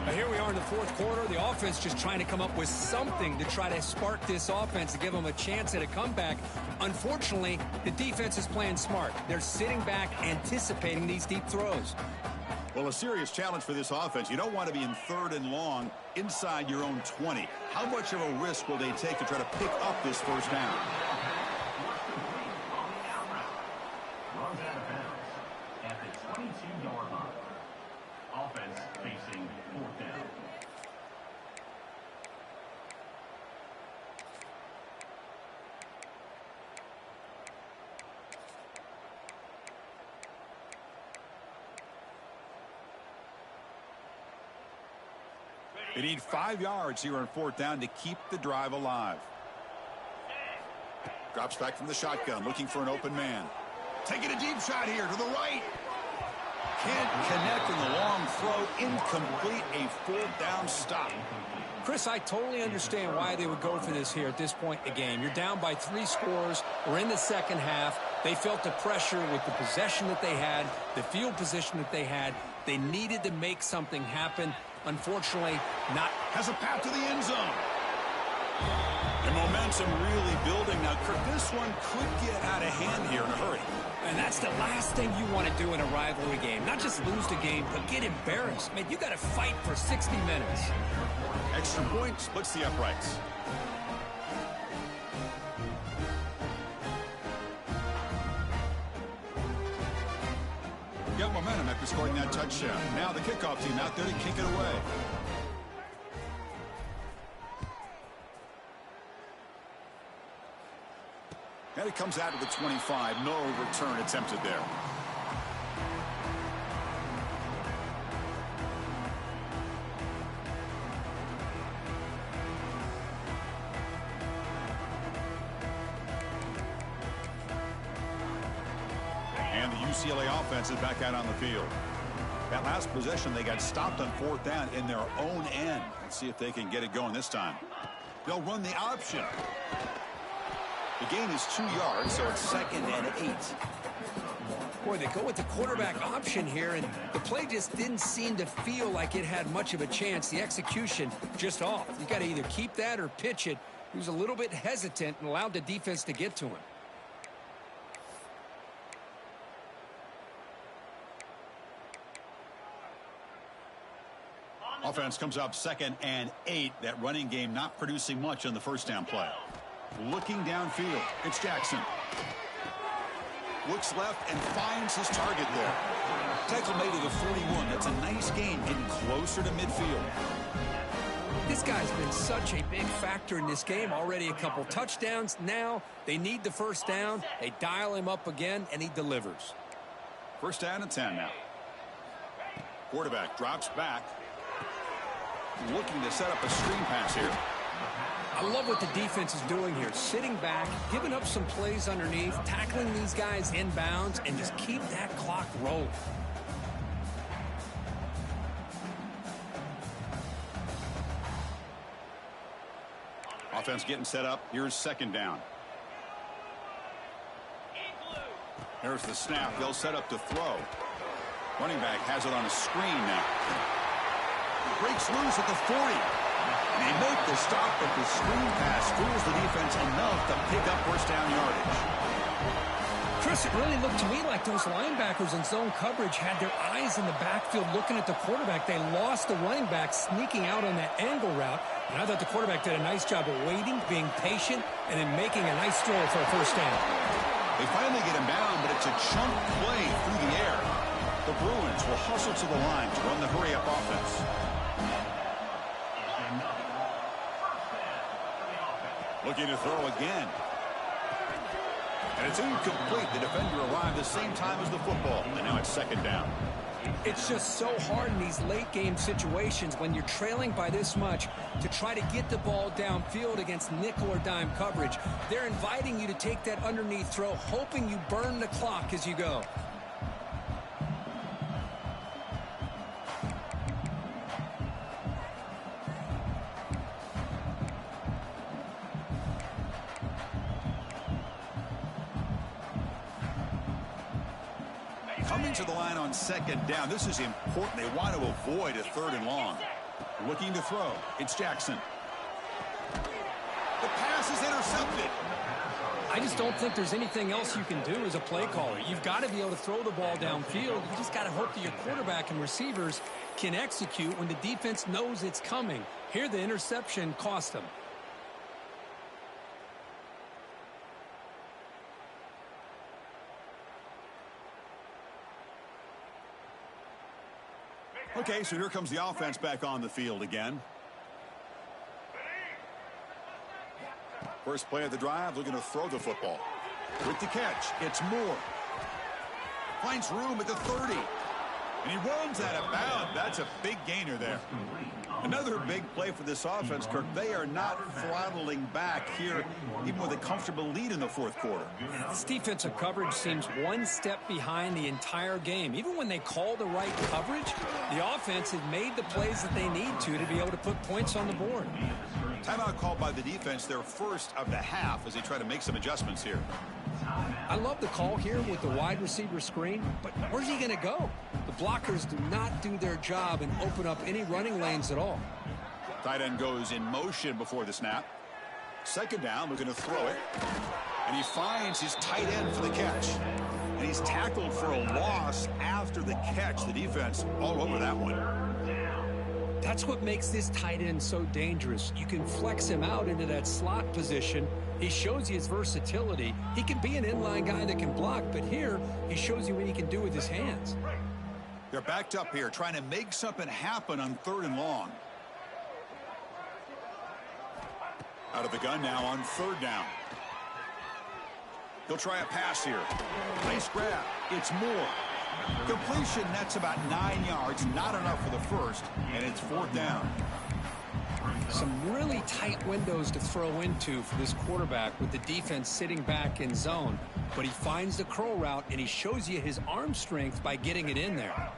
Now here we are in the fourth quarter. The offense just trying to come up with something to try to spark this offense to give them a chance at a comeback. Unfortunately, the defense is playing smart. They're sitting back, anticipating these deep throws. Well, a serious challenge for this offense. You don't want to be in 3rd and long inside your own 20. How much of a risk will they take to try to pick up this first down? Runs out of bounds at the 22-yard line. Offense facing 4th down. They need 5 yards here on 4th down to keep the drive alive. Drops back from the shotgun, looking for an open man. Taking a deep shot here to the right. Can't connect in the long throw. Incomplete. A 4th down stop. Chris, I totally understand why they would go for this here at this point in the game. You're down by 3 scores. We're in the second half. They felt the pressure with the possession that they had, the field position that they had. They needed to make something happen. Unfortunately, not. Has a path to the end zone. And momentum really building now. Kirk, this one could get out of hand here in a hurry. And that's the last thing you want to do in a rivalry game. Not just lose the game, but get embarrassed. Man, you got to fight for 60 minutes. Extra point splits the uprights. Got momentum after scoring that touchdown. Now the kickoff team out there to kick it away. And it comes out to the 25. No return attempted there. And the UCLA offense is back out on the field. That last possession, they got stopped on 4th down in their own end. Let's see if they can get it going this time. They'll run the option. The gain is 2 yards, so it's 2nd and 8. Boy, they go with the quarterback option here, and the play just didn't seem to feel like it had much of a chance. The execution just off. You got to either keep that or pitch it. He was a little bit hesitant and allowed the defense to get to him. Offense comes up 2nd and 8. That running game not producing much on the first down play. Looking downfield. It's Jackson. Looks left and finds his target there. Tackle made at the 41. That's a nice gain, getting closer to midfield. This guy's been such a big factor in this game. Already a couple touchdowns. Now they need the first down. They dial him up again, and he delivers. First down and 10 now. Quarterback drops back. Looking to set up a screen pass here. I love what the defense is doing here. Sitting back, giving up some plays underneath, tackling these guys inbounds, and just keep that clock rolling. Offense getting set up. Here's second down. There's the snap. They'll set up to throw. Running back has it on a screen now. Breaks loose at the 40. And they make the stop, but the screen pass fools the defense enough to pick up first down yardage. Chris, it really looked to me like those linebackers in zone coverage had their eyes in the backfield looking at the quarterback. They lost the running back sneaking out on that angle route. And I thought the quarterback did a nice job of waiting, being patient, and then making a nice throw for a first down. They finally get him down, but it's a chunk play through the air. The Bruins will hustle to the line to run the hurry-up offense. Looking to throw again. And it's incomplete. The defender arrived the same time as the football. And now it's second down. It's just so hard in these late-game situations when you're trailing by this much to try to get the ball downfield against nickel or dime coverage. They're inviting you to take that underneath throw, hoping you burn the clock as you go. Coming to the line on second down. This is important. They want to avoid a third and long. Looking to throw. It's Jackson. The pass is intercepted. I just don't think there's anything else you can do as a play caller. You've got to be able to throw the ball downfield. You just got to hope that your quarterback and receivers can execute when the defense knows it's coming. Here, the interception cost them. Okay, so here comes the offense back on the field again. First play of the drive, looking to throw the football. With the catch, it's Moore. Finds room at the 30. And he runs out of bounds. That's a big gainer there. Another big play for this offense, Kirk. They are not throttling back here, even with a comfortable lead in the fourth quarter. This defensive coverage seems one step behind the entire game. Even when they call the right coverage, the offense has made the plays that they need to be able to put points on the board. Timeout called by the defense, their first of the half, as they try to make some adjustments here. I love the call here with the wide receiver screen, but where's he going to go? The blockers do not do their job and open up any running lanes at all. Tight end goes in motion before the snap. Second down, looking to throw it. And he finds his tight end for the catch. And he's tackled for a loss after the catch. The defense all over that one. That's what makes this tight end so dangerous. You can flex him out into that slot position. He shows you his versatility. He can be an inline guy that can block, but here he shows you what he can do with his hands. They're backed up here, trying to make something happen on third and long. Out of the gun now on third down. He'll try a pass here. Nice grab. It's Moore. Completion, that's about 9 yards. Not enough for the first, and it's fourth down. Some really tight windows to throw into for this quarterback with the defense sitting back in zone. But he finds the curl route, and he shows you his arm strength by getting it in there.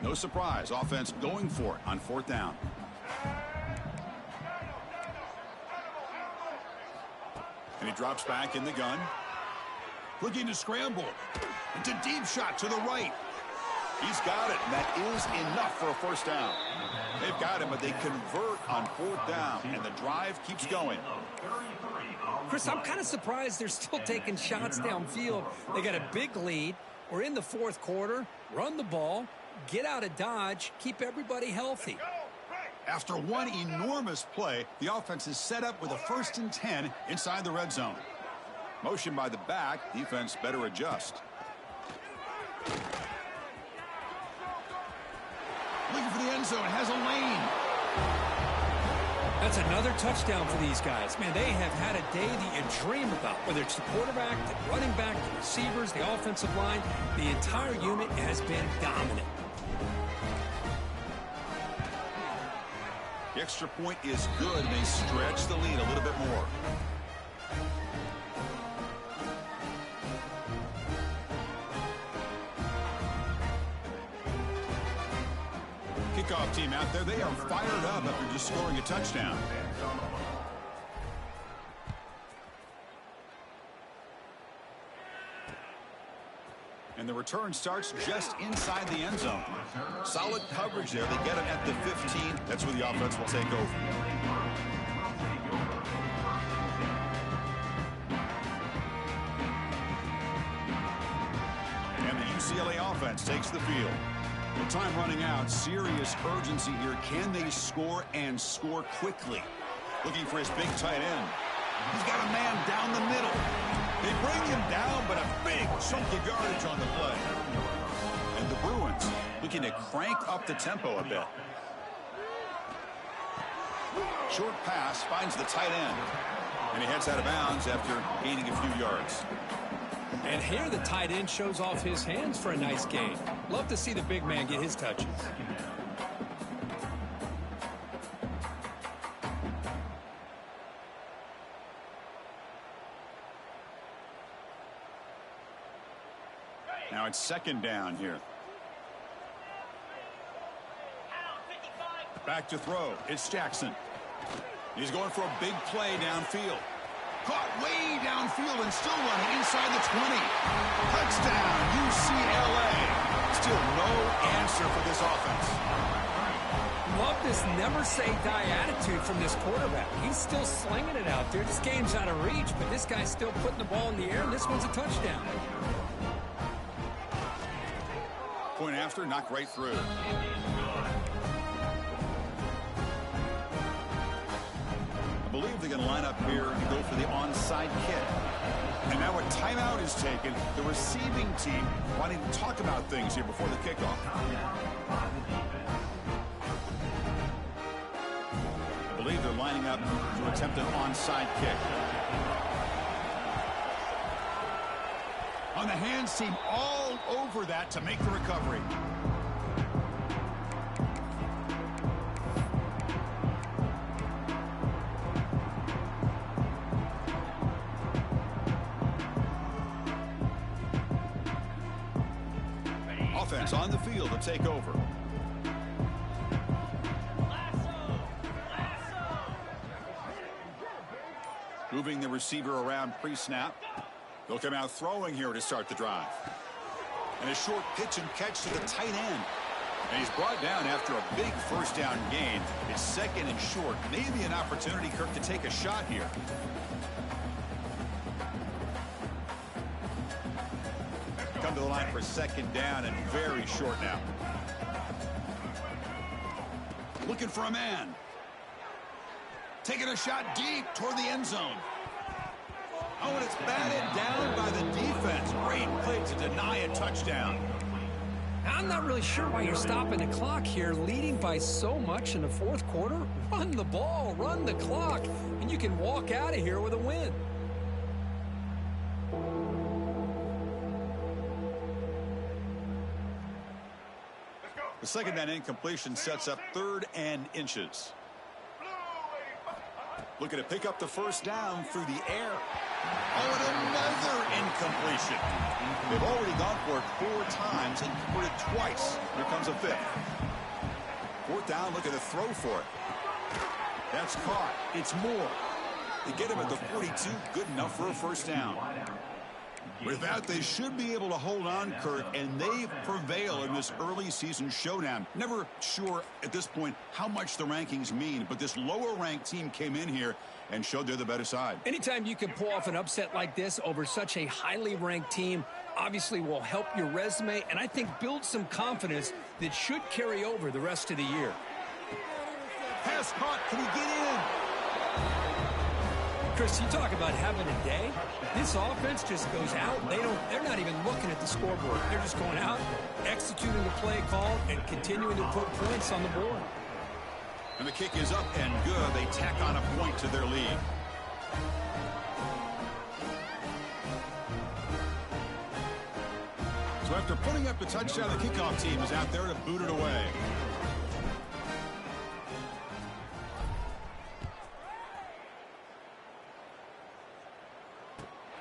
No surprise. Offense going for it on fourth down. And he drops back in the gun. Looking to scramble. It's a deep shot to the right. He's got it. That is enough for a first down. They've got him, but they convert on fourth down, and the drive keeps going. Chris, I'm kind of surprised they're still taking shots downfield. They got a big lead. We're in the fourth quarter. Run the ball. Get out of Dodge. Keep everybody healthy. After one enormous play, the offense is set up with a 1st and 10 inside the red zone. Motion by the back. Defense better adjust. Looking for the end zone. Has a lane. That's another touchdown for these guys. Man, they have had a day that you dream about. Whether it's the quarterback, the running back, the receivers, the offensive line, the entire unit has been dominant. The extra point is good, and they stretch the lead a little bit more. Kickoff team out there. They are fired up after just scoring a touchdown. And the return starts just inside the end zone. Solid coverage there. They get him at the 15. That's where the offense will take over. And the UCLA offense takes the field. With time running out, serious urgency here. Can they score and score quickly? Looking for his big tight end. He's got a man down the middle. They bring him down, but a big chunk of yardage on the play. And the Bruins looking to crank up the tempo a bit. Short pass finds the tight end. And he heads out of bounds after gaining a few yards. And here the tight end shows off his hands for a nice gain. Love to see the big man get his touches. Now it's 2nd down here. Back to throw. It's Jackson. He's going for a big play downfield. Caught way downfield and still running inside the 20. Touchdown, UCLA. Still no answer for this offense. Love this never-say-die attitude from this quarterback. He's still slinging it out there. This game's out of reach, but this guy's still putting the ball in the air, and this one's a touchdown. Point after, knocked right through. I believe they're going to line up here and go for the onside kick. And now a timeout is taken. The receiving team wanting to talk about things here before the kickoff. I believe they're lining up to attempt an onside kick. On the hands team, all over that to make the recovery. Offense on the field to take over. Moving the receiver around pre-snap. They'll come out throwing here to start the drive. And a short pitch and catch to the tight end. And he's brought down after a big 1st down gain. It's 2nd and short. Maybe an opportunity, Kirk, to take a shot here. Come to the line for 2nd down and very short now. Looking for a man. Taking a shot deep toward the end zone. Oh, and it's batted down by the defense. Great play to deny a touchdown. I'm not really sure why you're stopping the clock here, leading by so much in the 4th quarter. Run the ball, run the clock, and you can walk out of here with a win. The 2nd down incompletion sets up 3rd and inches. Looking to pick up the 1st down through the air. Oh, and another incompletion. They've already gone for it 4 times and converted twice. Here comes a 5th. 4th down, looking to throw for it. That's caught. It's more. They get him at the 42. Good enough for a 1st down. With that, they should be able to hold on, Kurt, and they prevail in this early season showdown. Never sure at this point how much the rankings mean, but this lower-ranked team came in here and showed they're the better side. Anytime you can pull off an upset like this over such a highly ranked team, obviously will help your resume, and I think build some confidence that should carry over the rest of the year. Pass caught. Can he get in? Chris, you talk about having a day. This offense just goes out. They're not even looking at the scoreboard. They're just going out, executing the play call, and continuing to put points on the board. And the kick is up and good. They tack on a point to their lead. So after putting up the touchdown, the kickoff team is out there to boot it away.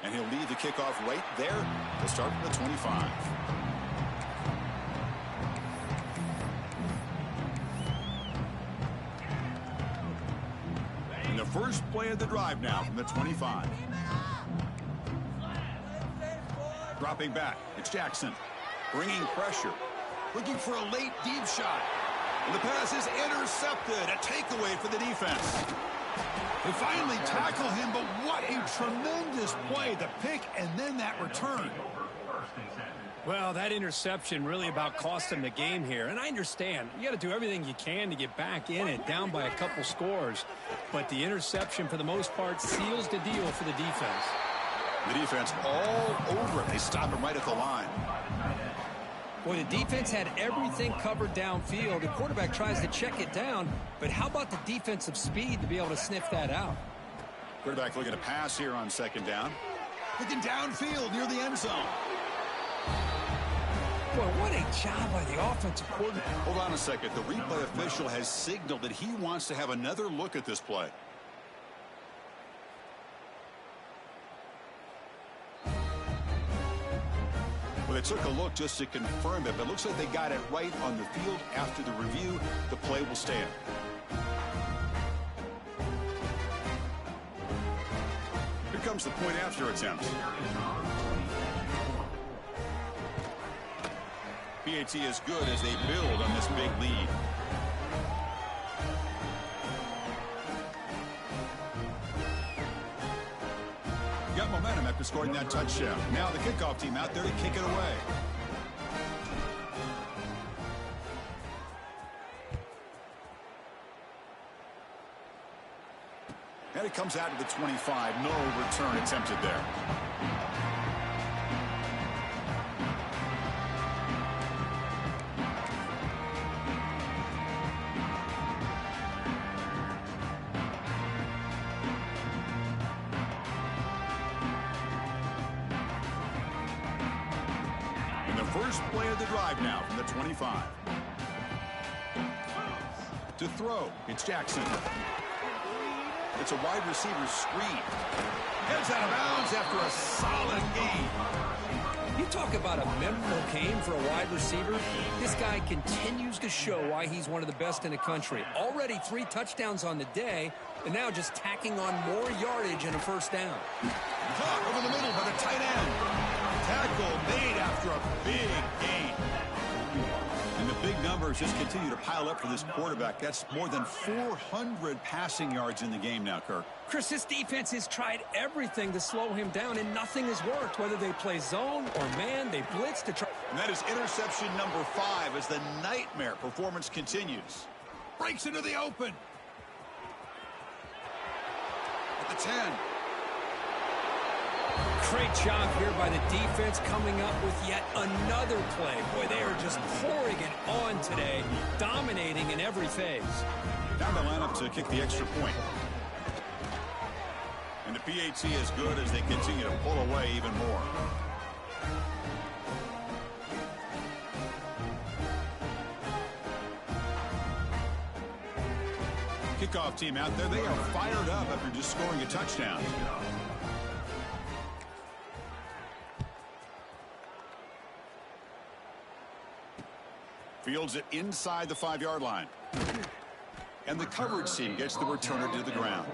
And he'll lead the kickoff right there to start from the 25. And the first play of the drive now from the 25. Dropping back, it's Jackson. Bringing pressure. Looking for a late deep shot. And the pass is intercepted. A takeaway for the defense. They finally tackle him, but what a tremendous play. The pick and then that return. Well, that interception really about cost them the game here. And I understand. You got to do everything you can to get back in it, down by a couple scores. But the interception, for the most part, seals the deal for the defense. The defense all over it. They stop him right at the line. Well, the defense had everything covered downfield. The quarterback tries to check it down, but how about the defensive speed to be able to sniff that out? Quarterback looking to pass here on second down. Looking downfield near the end zone. Well, what a job by the offensive coordinator. Hold on a second. The replay official has signaled that he wants to have another look at this play. Well, they took a look just to confirm it, but it looks like they got it right on the field. After the review, the play will stand. Here comes the point after attempt. PAT is good as they build on this big lead. Got momentum after scoring that touchdown. Now the kickoff team out there to kick it away. And it comes out to the 25. No return attempted there. First play of the drive now from the 25. To throw, it's Jackson. It's a wide receiver screen. Heads out of bounds after a solid game. You talk about a memorable game for a wide receiver. This guy continues to show why he's one of the best in the country. Already 3 touchdowns on the day, and now just tacking on more yardage and a first down. Caught over the middle by the tight end. Tackle made after a big gain. And the big numbers just continue to pile up for this quarterback. That's more than 400 passing yards in the game now, Kirk. Chris, this defense has tried everything to slow him down, and nothing has worked. Whether they play zone or man, they blitz to try. And that is interception number 5 as the nightmare performance continues. Breaks into the open. At the 10. Great job here by the defense coming up with yet another play. Boy, they are just pouring it on today, dominating in every phase. Now they line up to kick the extra point. And the PAT is good as they continue to pull away even more. Kickoff team out there, they are fired up after just scoring a touchdown. Fields it inside the 5-yard line. And the coverage team gets the returner to the ground.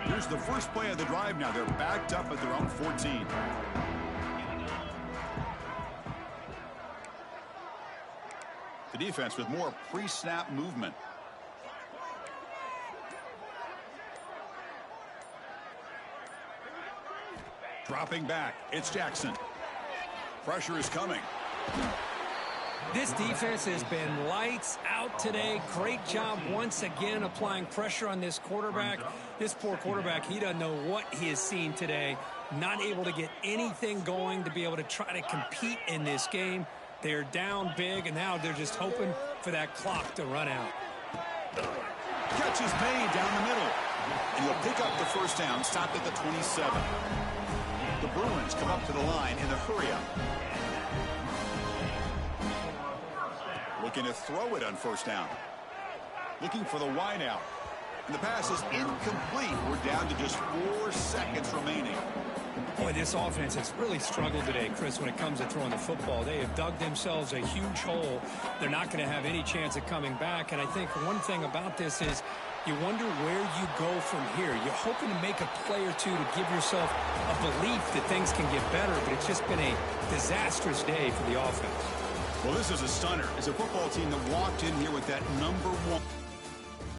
Here's the first play of the drive now. They're backed up at their own 14. The defense with more pre-snap movement. Dropping back, it's Jackson. Pressure is coming. This defense has been lights out today. Great job once again applying pressure on this quarterback. This poor quarterback, he doesn't know what he has seen today. Not able to get anything going to be able to try to compete in this game. They're down big, and now they're just hoping for that clock to run out. Catch is made down the middle. And he'll pick up the first down, stopped at the 27. The Bruins come up to the line in the hurry-up. Looking to throw it on first down. Looking for the wide out. And the pass is incomplete. We're down to just 4 seconds remaining. Boy, this offense has really struggled today, Chris, when it comes to throwing the football. They have dug themselves a huge hole. They're not going to have any chance of coming back. And I think one thing about this is you wonder where you go from here. You're hoping to make a play or two to give yourself a belief that things can get better, but it's just been a disastrous day for the offense. Well, this is a stunner. It's a football team that walked in here with that #1.